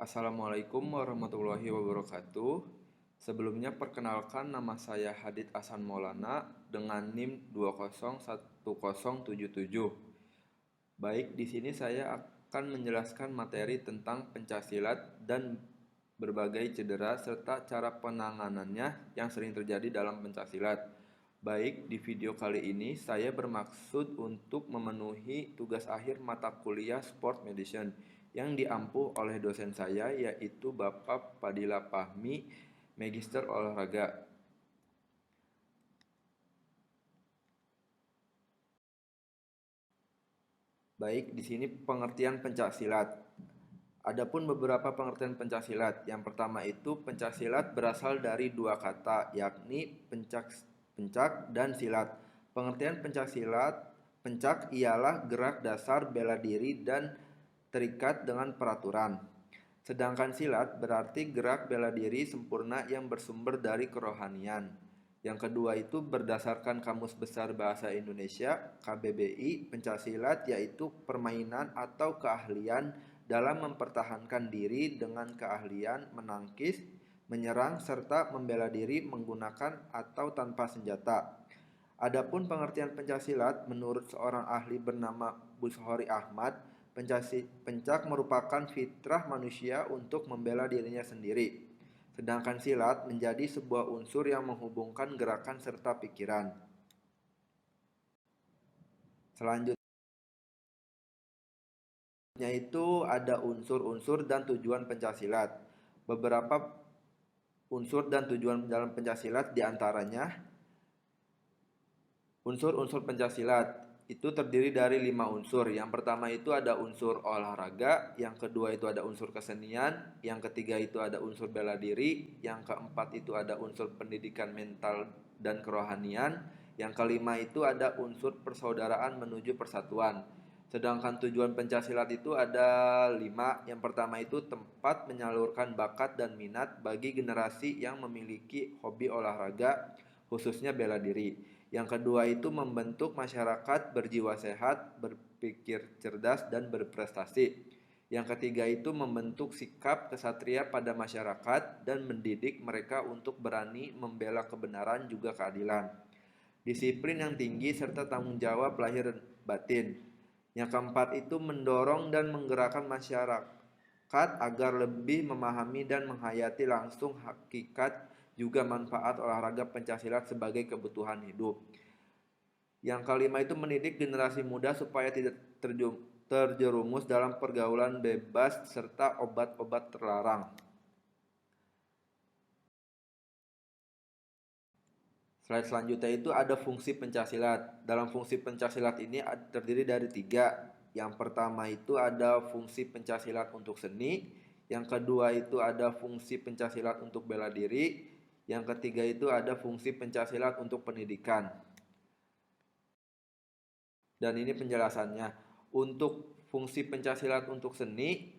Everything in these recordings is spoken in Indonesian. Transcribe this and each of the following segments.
Assalamualaikum warahmatullahi wabarakatuh. Sebelumnya perkenalkan, nama saya Hadid Hasan Maulana dengan NIM 201077. Baik, di sini saya akan menjelaskan materi tentang pencaksilat dan berbagai cedera serta cara penanganannya yang sering terjadi dalam pencaksilat. Baik, di video kali ini saya bermaksud untuk memenuhi tugas akhir mata kuliah Sport Medicine yang diampu oleh dosen saya, yaitu Bapak Padilla Fahmi, Magister Olahraga. Baik, di sini pengertian pencaksilat. Adapun beberapa pengertian pencaksilat. Yang pertama itu pencaksilat berasal dari dua kata, yakni pencak dan silat. Pengertian pencaksilat, pencak ialah gerak dasar bela diri dan terikat dengan peraturan. Sedangkan silat berarti gerak bela diri sempurna yang bersumber dari kerohanian. Yang kedua itu berdasarkan Kamus Besar Bahasa Indonesia KBBI, pencaksilat yaitu permainan atau keahlian dalam mempertahankan diri dengan keahlian menangkis, menyerang serta membela diri menggunakan atau tanpa senjata. Adapun pengertian pencaksilat menurut seorang ahli bernama Bushori Ahmad, pencak merupakan fitrah manusia untuk membela dirinya sendiri. Sedangkan silat menjadi sebuah unsur yang menghubungkan gerakan serta pikiran. Selanjutnya itu ada unsur-unsur dan tujuan pencaksilat. Beberapa unsur dan tujuan dalam pencaksilat diantaranya unsur-unsur pencaksilat itu terdiri dari 5 unsur. Yang pertama itu ada unsur olahraga, yang kedua itu ada unsur kesenian, yang ketiga itu ada unsur bela diri, yang keempat itu ada unsur pendidikan mental dan kerohanian, yang kelima itu ada unsur persaudaraan menuju persatuan. Sedangkan tujuan pencaksilat itu ada 5. Yang pertama itu tempat menyalurkan bakat dan minat bagi generasi yang memiliki hobi olahraga, khususnya bela diri. Yang kedua itu membentuk masyarakat berjiwa sehat, berpikir cerdas, dan berprestasi. Yang ketiga itu membentuk sikap kesatria pada masyarakat dan mendidik mereka untuk berani membela kebenaran juga keadilan. Disiplin yang tinggi serta tanggung jawab lahir dan batin. Yang keempat itu mendorong dan menggerakkan masyarakat agar lebih memahami dan menghayati langsung hakikat juga manfaat olahraga pencaksilat sebagai kebutuhan hidup. Yang kelima itu mendidik generasi muda supaya tidak terjerumus dalam pergaulan bebas serta obat-obat terlarang. Slide selanjutnya itu ada fungsi pencaksilat. Dalam fungsi pencaksilat ini terdiri dari 3. Yang pertama itu ada fungsi pencaksilat untuk seni, yang kedua itu ada fungsi pencaksilat untuk bela diri, yang ketiga itu ada fungsi pencaksilat untuk pendidikan. Dan ini penjelasannya. Untuk fungsi pencaksilat untuk seni,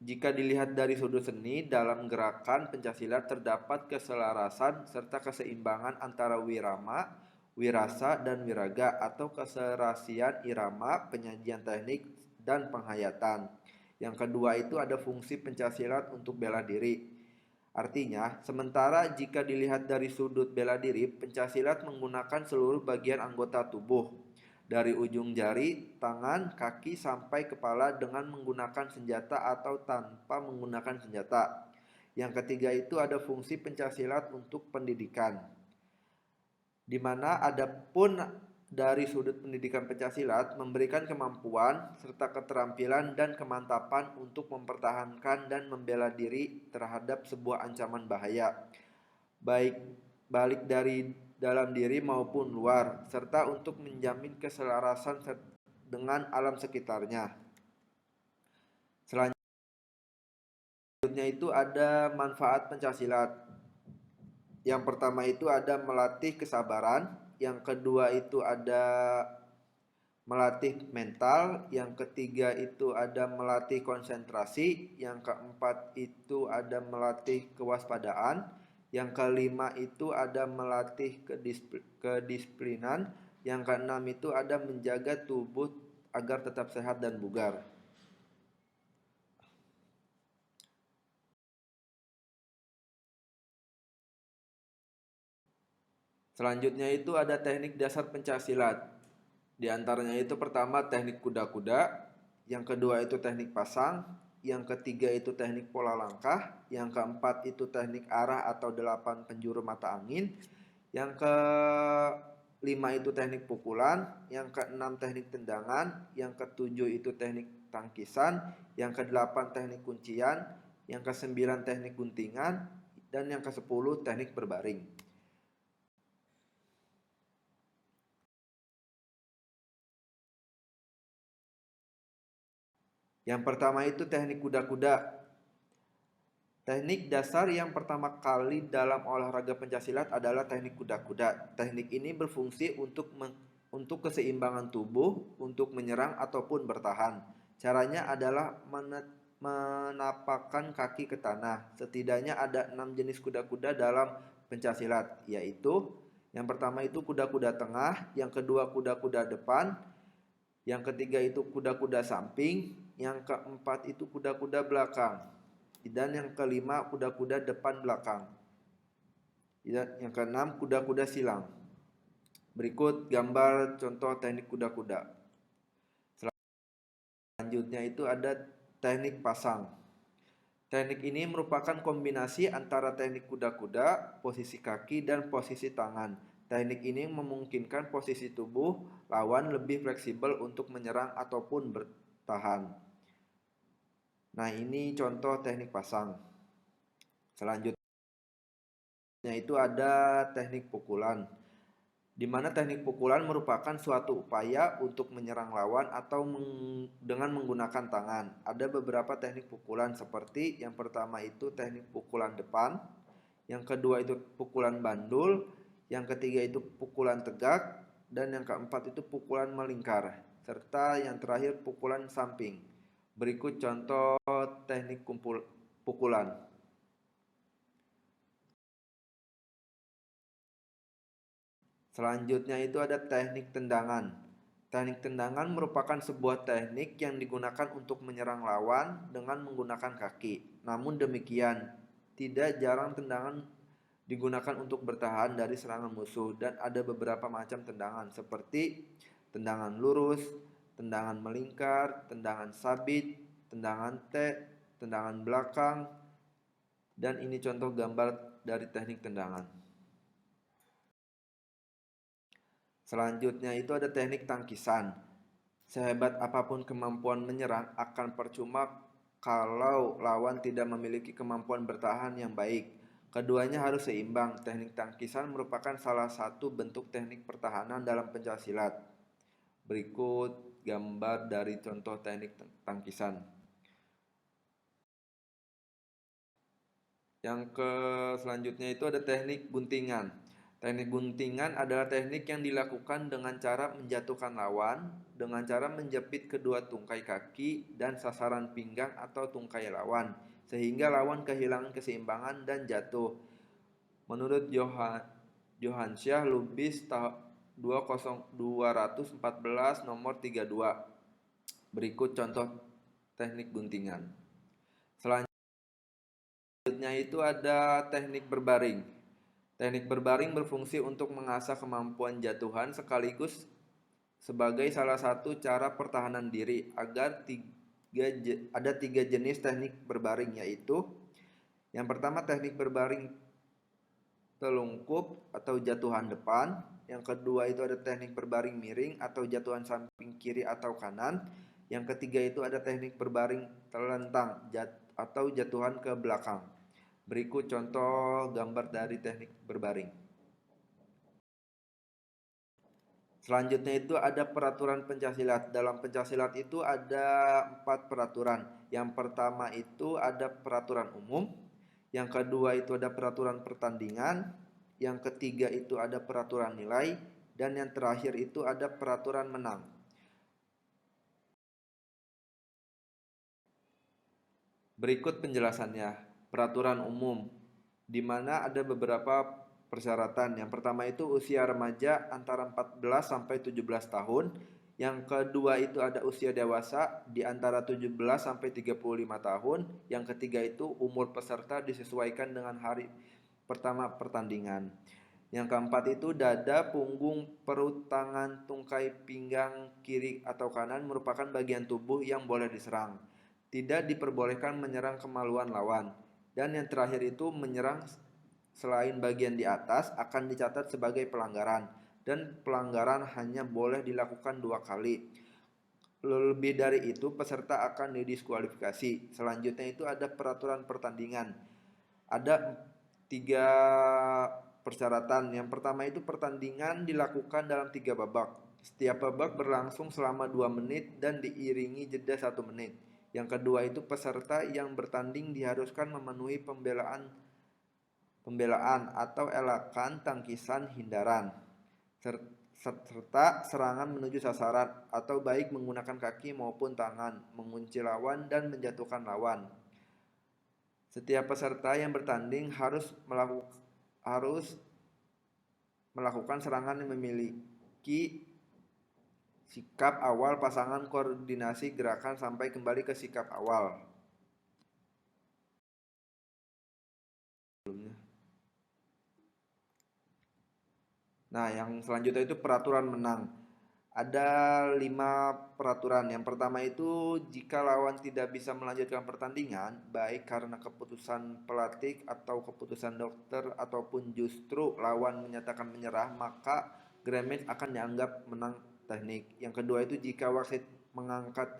jika dilihat dari sudut seni, dalam gerakan pencaksilat terdapat keselarasan serta keseimbangan antara wirama, wirasa, dan wiraga atau keserasian irama, penyajian teknik, dan penghayatan. Yang kedua itu ada fungsi pencaksilat untuk bela diri. Artinya, sementara jika dilihat dari sudut bela diri, pencaksilat menggunakan seluruh bagian anggota tubuh, dari ujung jari, tangan, kaki, sampai kepala dengan menggunakan senjata atau tanpa menggunakan senjata. Yang ketiga itu ada fungsi pencaksilat untuk pendidikan, di mana adapun dari sudut pendidikan pencaksilat memberikan kemampuan serta keterampilan dan kemantapan untuk mempertahankan dan membela diri terhadap sebuah ancaman bahaya, baik dari dalam diri maupun luar, serta untuk menjamin keselarasan dengan alam sekitarnya. Selanjutnya itu ada manfaat pencaksilat. Yang pertama itu ada melatih kesabaran, yang kedua itu ada melatih mental, yang ketiga itu ada melatih konsentrasi, yang keempat itu ada melatih kewaspadaan, yang kelima itu ada melatih kedisiplinan, yang keenam itu ada menjaga tubuh agar tetap sehat dan bugar. Selanjutnya itu ada teknik dasar pencaksilat. Di antaranya itu pertama teknik kuda-kuda, yang kedua itu teknik pasang, yang ketiga itu teknik pola langkah, yang keempat itu teknik arah atau 8 penjuru mata angin, yang kelima itu teknik pukulan, yang keenam teknik tendangan, yang ketujuh itu teknik tangkisan, yang kedelapan teknik kuncian, yang kesembilan teknik guntingan, dan yang kesepuluh teknik berbaring. Yang pertama itu teknik kuda-kuda. Teknik dasar yang pertama kali dalam olahraga pencaksilat adalah teknik kuda-kuda. Teknik ini berfungsi untuk keseimbangan tubuh, untuk menyerang ataupun bertahan. Caranya adalah menapakkan kaki ke tanah. Setidaknya ada 6 jenis kuda-kuda dalam pencaksilat, yaitu yang pertama itu kuda-kuda tengah, yang kedua kuda-kuda depan, yang ketiga itu kuda-kuda samping, yang keempat itu kuda-kuda belakang, dan yang kelima kuda-kuda depan belakang, dan yang keenam kuda-kuda silang. Berikut gambar contoh teknik kuda-kuda. Selanjutnya itu ada teknik pasang. Teknik ini merupakan kombinasi antara teknik kuda-kuda, posisi kaki, dan posisi tangan. Teknik ini memungkinkan posisi tubuh lawan lebih fleksibel untuk menyerang ataupun bertahan. Nah, ini contoh teknik pasang. Selanjutnya itu ada teknik pukulan, di mana teknik pukulan merupakan suatu upaya untuk menyerang lawan atau dengan menggunakan tangan. Ada beberapa teknik pukulan seperti yang pertama itu teknik pukulan depan, yang kedua itu pukulan bandul, yang ketiga itu pukulan tegak, dan yang keempat itu pukulan melingkar, serta yang terakhir pukulan samping. Berikut contoh teknik pukulan. Selanjutnya itu ada teknik tendangan. Teknik tendangan merupakan sebuah teknik yang digunakan untuk menyerang lawan dengan menggunakan kaki. Namun demikian, tidak jarang tendangan digunakan untuk bertahan dari serangan musuh, dan ada beberapa macam tendangan seperti tendangan lurus, tendangan melingkar, tendangan sabit, tendangan T, tendangan belakang, dan ini contoh gambar dari teknik tendangan. Selanjutnya itu ada teknik tangkisan. Sehebat apapun kemampuan menyerang akan percuma kalau lawan tidak memiliki kemampuan bertahan yang baik. Keduanya harus seimbang. Teknik tangkisan merupakan salah satu bentuk teknik pertahanan dalam pencaksilat. Berikut gambar dari contoh teknik tangkisan. Selanjutnya itu ada teknik guntingan. Teknik guntingan adalah teknik yang dilakukan dengan cara menjatuhkan lawan dengan cara menjepit kedua tungkai kaki dan sasaran pinggang atau tungkai lawan, sehingga lawan kehilangan keseimbangan dan jatuh. Menurut Johansyah Lubis 214 nomor 32. Berikut contoh teknik guntingan. Selanjutnya itu ada teknik berbaring. Teknik berbaring berfungsi untuk mengasah kemampuan jatuhan sekaligus sebagai salah satu cara pertahanan diri. Ada tiga jenis teknik berbaring, yaitu yang pertama teknik berbaring telungkup atau jatuhan depan, yang kedua itu ada teknik berbaring miring atau jatuhan samping kiri atau kanan, yang ketiga itu ada teknik berbaring telentang atau jatuhan ke belakang. Berikut contoh gambar dari teknik berbaring. Selanjutnya itu ada peraturan pencaksilat. Dalam pencaksilat itu ada 4 peraturan. Yang pertama itu ada peraturan umum, yang kedua itu ada peraturan pertandingan, yang ketiga itu ada peraturan nilai, dan yang terakhir itu ada peraturan menang. Berikut penjelasannya. Peraturan umum, di mana ada beberapa persyaratan. Yang pertama itu usia remaja antara 14 sampai 17 tahun. Yang kedua itu ada usia dewasa di antara 17 sampai 35 tahun. Yang ketiga itu umur peserta disesuaikan dengan hari pertama pertandingan. Yang keempat itu dada, punggung, perut, tangan, tungkai, pinggang kiri atau kanan merupakan bagian tubuh yang boleh diserang. Tidak diperbolehkan menyerang kemaluan lawan. Dan yang terakhir itu menyerang selain bagian di atas akan dicatat sebagai pelanggaran. Dan pelanggaran hanya boleh dilakukan 2 kali. Lebih dari itu peserta akan didiskualifikasi. Selanjutnya itu ada peraturan pertandingan. Ada 3 persyaratan. Yang pertama itu pertandingan dilakukan dalam 3 babak. Setiap babak berlangsung selama 2 menit dan diiringi jeda 1 menit. Yang kedua itu peserta yang bertanding diharuskan memenuhi pembelaan atau elakan tangkisan hindaran serta serangan menuju sasaran atau baik menggunakan kaki maupun tangan, mengunci lawan dan menjatuhkan lawan. Setiap peserta yang bertanding harus melakukan serangan yang memiliki sikap awal pasangan koordinasi gerakan sampai kembali ke sikap awal. Nah, yang selanjutnya itu peraturan menang. Ada 5 peraturan. Yang pertama itu jika lawan tidak bisa melanjutkan pertandingan, baik karena keputusan pelatih atau keputusan dokter ataupun justru lawan menyatakan menyerah, maka Gramet akan dianggap menang teknik. Yang kedua itu jika wasit mengangkat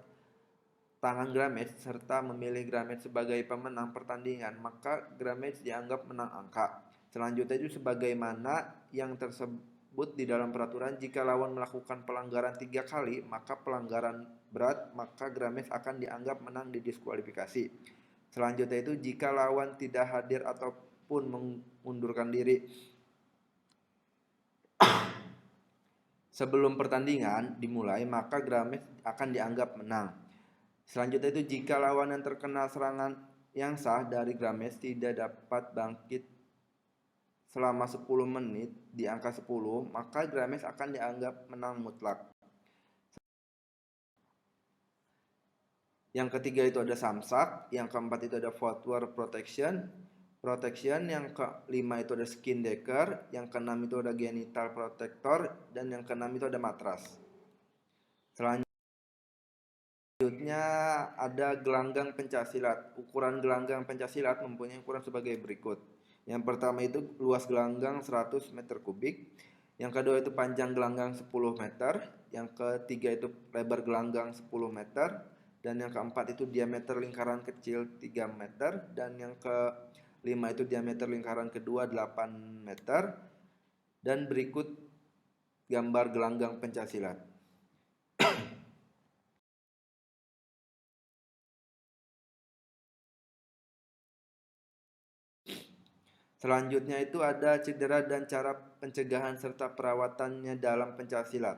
tangan Gramet serta memilih Gramet sebagai pemenang pertandingan, maka Gramet dianggap menang angka. Selanjutnya itu sebagaimana yang tersebut di dalam peraturan, jika lawan melakukan pelanggaran 3 kali, maka pelanggaran berat, maka Gramet akan dianggap menang didiskualifikasi. Selanjutnya itu jika lawan tidak hadir ataupun mengundurkan diri sebelum pertandingan dimulai, maka Gramet akan dianggap menang. Selanjutnya itu jika lawan yang terkena serangan yang sah dari Gramet tidak dapat bangkit selama 10 menit di angka 10, maka Gramet akan dianggap menang mutlak. Yang ketiga itu ada samsak, yang keempat itu ada footwear protection, yang kelima itu ada skin decker, yang keenam itu ada genital protector, dan yang keenam itu ada matras. Selanjutnya ada gelanggang pencaksilat. Ukuran gelanggang pencaksilat mempunyai ukuran sebagai berikut. Yang pertama itu luas gelanggang 100 meter kubik. Yang kedua itu panjang gelanggang 10 meter. Yang ketiga itu lebar gelanggang 10 meter. Dan yang keempat itu diameter lingkaran kecil 3 meter. Dan yang kelima itu diameter lingkaran kedua 8 meter. Dan berikut gambar gelanggang pencaksilat. Selanjutnya itu ada cedera dan cara pencegahan serta perawatannya dalam pencaksilat.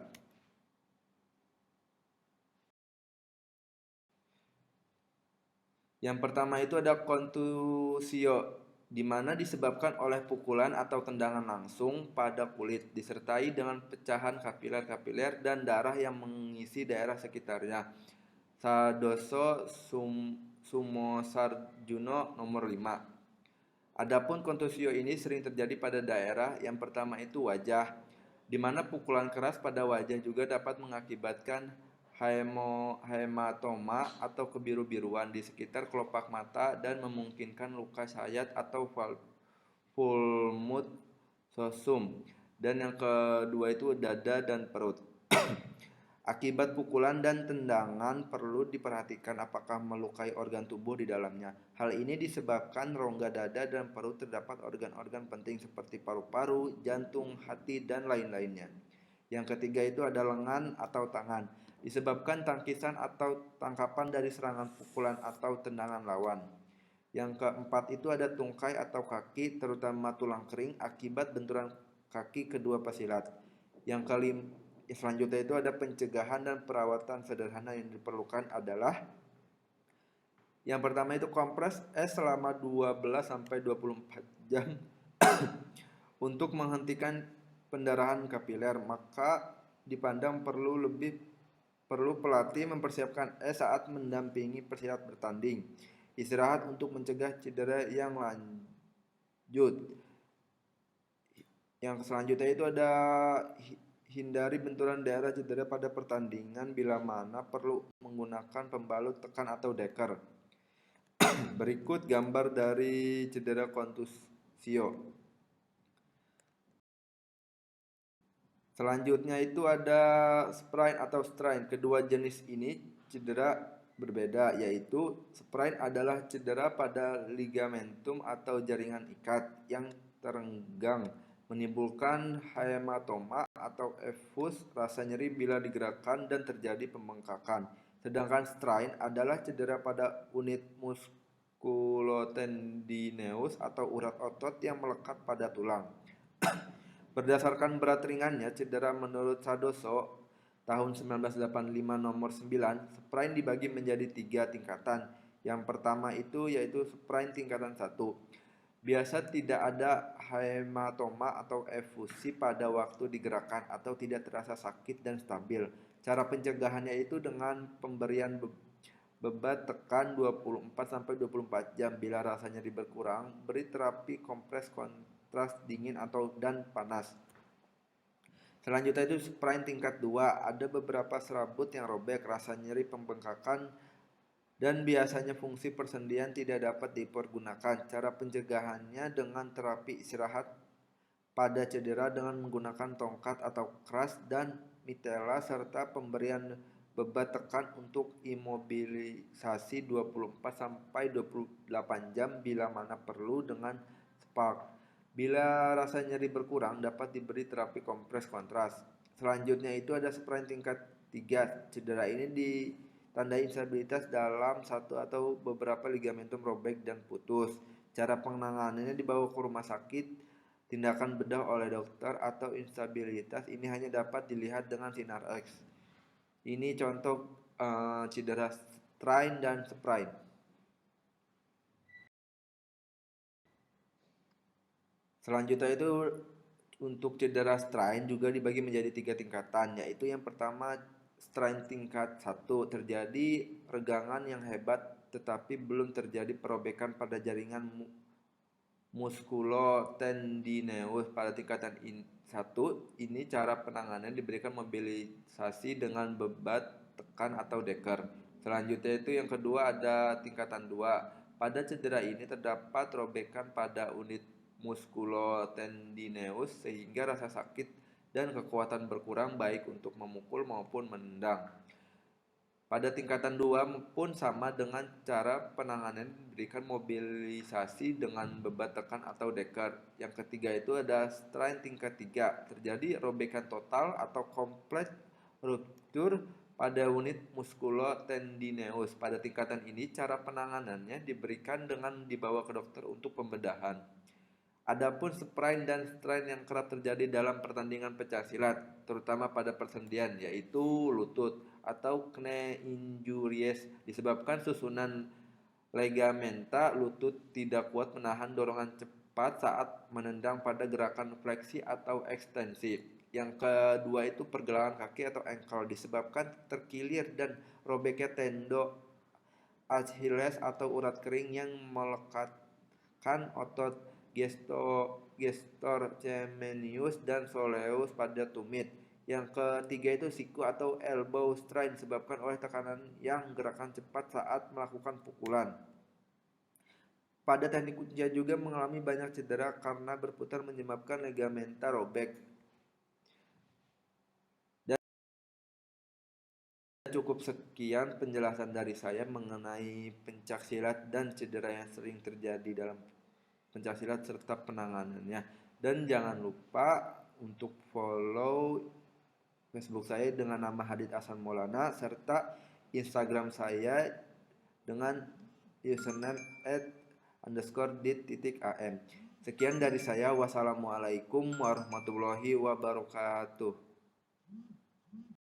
Yang pertama itu ada kontusio, di mana disebabkan oleh pukulan atau tendangan langsung pada kulit, disertai dengan pecahan kapiler-kapiler dan darah yang mengisi daerah sekitarnya. Sadoso Sumosarjuno nomor 5. Adapun kontusio ini sering terjadi pada daerah yang pertama itu wajah, di mana pukulan keras pada wajah juga dapat mengakibatkan hematoma atau kebiru-biruan di sekitar kelopak mata dan memungkinkan luka sayat atau pulmut-sosum. Dan yang kedua itu dada dan perut. Akibat pukulan dan tendangan perlu diperhatikan apakah melukai organ tubuh di dalamnya. Hal ini disebabkan rongga dada dan perut terdapat organ-organ penting seperti paru-paru, jantung, hati, dan lain-lainnya. Yang ketiga itu ada lengan atau tangan. Disebabkan tangkisan atau tangkapan dari serangan pukulan atau tendangan lawan. Yang keempat itu ada tungkai atau kaki, terutama tulang kering akibat benturan kaki kedua pesilat. Yang kelima selanjutnya itu ada pencegahan dan perawatan sederhana yang diperlukan adalah yang pertama itu kompres es selama 12-24 jam untuk menghentikan pendarahan kapiler. Maka dipandang perlu pelatih mempersiapkan es saat mendampingi pesilat bertanding. Istirahat untuk mencegah cedera yang lanjut. Yang selanjutnya itu ada hindari benturan daerah cedera pada pertandingan bila mana perlu menggunakan pembalut tekan atau deker. Berikut gambar dari cedera kontusio. Selanjutnya itu ada sprain atau strain. Kedua jenis ini cedera berbeda, yaitu sprain adalah cedera pada ligamentum atau jaringan ikat yang terenggang, menimbulkan hematoma atau efus, rasa nyeri bila digerakkan dan terjadi pembengkakan. Sedangkan strain adalah cedera pada unit muskulotendineus atau urat otot yang melekat pada tulang. Berdasarkan berat ringannya cedera menurut Sadoso tahun 1985 nomor 9, sprain dibagi menjadi 3 tingkatan. Yang pertama itu yaitu sprain tingkatan 1. Biasa tidak ada hematoma atau efusi pada waktu digerakkan atau tidak terasa sakit dan stabil. Cara pencegahannya itu dengan pemberian beban tekan 24-24 jam. Bila rasa nyeri berkurang, beri terapi kompres kontras dingin atau dan panas. Selanjutnya itu sprain tingkat 2. Ada beberapa serabut yang robek, rasa nyeri pembengkakan, dan biasanya fungsi persendian tidak dapat dipergunakan. Cara pencegahannya dengan terapi istirahat pada cedera dengan menggunakan tongkat atau keras dan mitela serta pemberian beban tekan untuk imobilisasi 24-28 jam bila mana perlu dengan spark. Bila rasa nyeri berkurang dapat diberi terapi kompres kontras. Selanjutnya itu ada sprain tingkat 3. Cedera ini ditandai instabilitas dalam satu atau beberapa ligamentum robek dan putus. Cara penanganannya dibawa ke rumah sakit, tindakan bedah oleh dokter, atau instabilitas ini hanya dapat dilihat dengan sinar X. Ini contoh cedera strain dan sprain. Selanjutnya itu untuk cedera strain juga dibagi menjadi 3 tingkatan, yaitu yang pertama strain tingkat 1, terjadi regangan yang hebat tetapi belum terjadi perobekan pada jaringan muskulotendineus. Pada tingkatan 1 ini cara penanganannya diberikan mobilisasi dengan beban tekan atau deker. Selanjutnya itu yang kedua ada tingkatan 2. Pada cedera ini terdapat robekan pada unit muskulotendineus sehingga rasa sakit dan kekuatan berkurang baik untuk memukul maupun menendang. Pada tingkatan 2 pun sama dengan cara penanganan diberikan mobilisasi dengan beban tekan atau deker. Yang ketiga itu ada strain tingkat 3. Terjadi robekan total atau kompleks ruptur pada unit muskulotendineus. Pada tingkatan ini cara penanganannya diberikan dengan dibawa ke dokter untuk pembedahan. Adapun sprain dan strain yang kerap terjadi dalam pertandingan pencaksilat, terutama pada persendian, yaitu lutut atau knee injuries, disebabkan susunan ligamenta lutut tidak kuat menahan dorongan cepat saat menendang pada gerakan fleksi atau ekstensi. Yang kedua itu pergelangan kaki atau ankle, disebabkan terkilir dan robeknya tendon Achilles atau urat kering yang melekatkan otot gestor cemenius dan soleus pada tumit. Yang ketiga itu siku atau elbow strain, disebabkan oleh tekanan yang gerakan cepat saat melakukan pukulan. Pada teknik kunci juga mengalami banyak cedera karena berputar menyebabkan ligamenta robek. Dan cukup sekian penjelasan dari saya mengenai pencaksilat dan cedera yang sering terjadi dalam pencaksilat serta penanganannya. Dan jangan lupa untuk follow Facebook saya dengan nama Hadid Ahsan Maulana serta Instagram saya dengan username @_dit_am. Sekian dari saya. Wassalamualaikum warahmatullahi wabarakatuh.